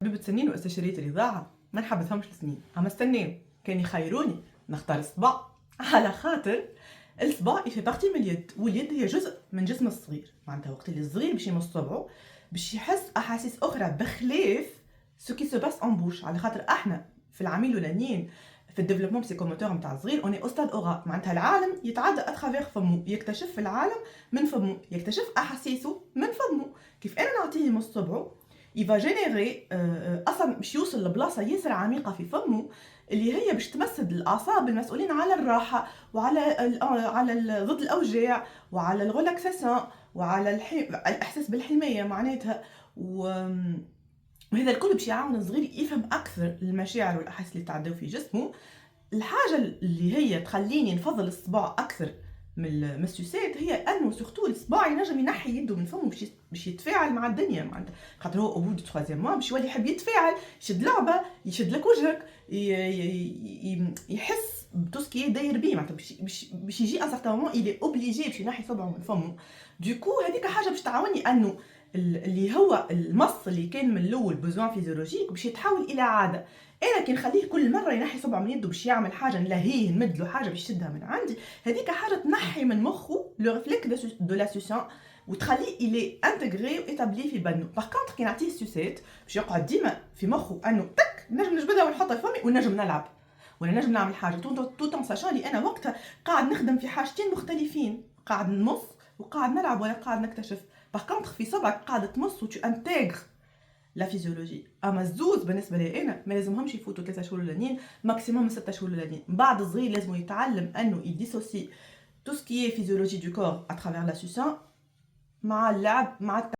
حبيبة سنين واستشارية الإذاعة ما نحبذهمش السنين، أما استناو كان يخيروني نختار الصباع على خاطر الصباع يفي بارتي من اليد، واليد هي جزء من جسم الصغير، معناتها وقت اللي الصغير باش يمص صبعه باش يحس أحاسيس أخرى بخلاف سو كي سو باس أون بوش، على خاطر احنا في العامين الأولانيين في الديفلوبمون بسيكوموتور نتاع الصغير اوني أستاذ أوغا، معناتها العالم يتعدى اترافيغ فمو، يكتشف العالم من فمو، يكتشف أحاسيسه من فمو. كيف أنا نعطيه يمص صبعه يفا جينيري اصلا باش يوصل لبلاصه ياسر عميقه في فمه اللي هي باش تمسد الاعصاب المسؤولين على الراحه وعلى ضد الاوجاع وعلى الريلاكساسيون وعلى الاحساس بالحمايه معناتها وهذا الكل باش يعاون الصغير يفهم اكثر المشاعر والاحاسيس اللي تعداو في جسمه. الحاجه اللي هي تخليني نفضل الصباع اكثر من السوسات هي انه سورتو الصباع ينجم ينحي يده من فمه باش يتفاعل مع الدنيا، معناتها خاطر هو او بو دو تروازيام موا باش يولي يحب يتفاعل، يشد لعبه، يشد لك وجهك، يحس بتو سكي داير بيه، معناتها باش يجي ان سارتان مومون يلي اوبليجي باش ينحي صبعه من فمه. دوكو هذيك حاجه باش تعاوني انه اللي هو المص اللي كان من الاول بوزوان فيزيولوجيك باش يتحول الى عاده. انا كي نخليه كل مره ينحي صبعه من يده باش يعمل حاجه نلهيه نمد له حاجه باش يشدها من عندي، هذيك حاجه تنحي من مخه لو ريفليك دو لا سوسيون وتخليه الي انتغري وايتابلي في بدنه. باغ كونطخ كي نعطيه السوسات باش يقعد ديما في مخه انه تك نجم نجبدها ونحطها في فمي ونجم نلعب ولا نجم نعمل حاجه توتون ساشون لي انا وقتها قاعد نخدم في حاجتين مختلفين، قاعد نمص وقاعد نلعب ولا قاعد نكتشف. باغ كونطخ في صبعك قاعد تمص وتو انتغر لا فيزيولوجي، اما الزوز بالنسبه لي انا ما لازمهمش يفوتوا 3 شهور الاولانيين ماكسيموم 6 شهور الاولانيين. بعد الصغير لازم يتعلم انه يديسوسي تو سكي فيزيولوجي دو كور اترافير لا سوسيون مع اللعب مع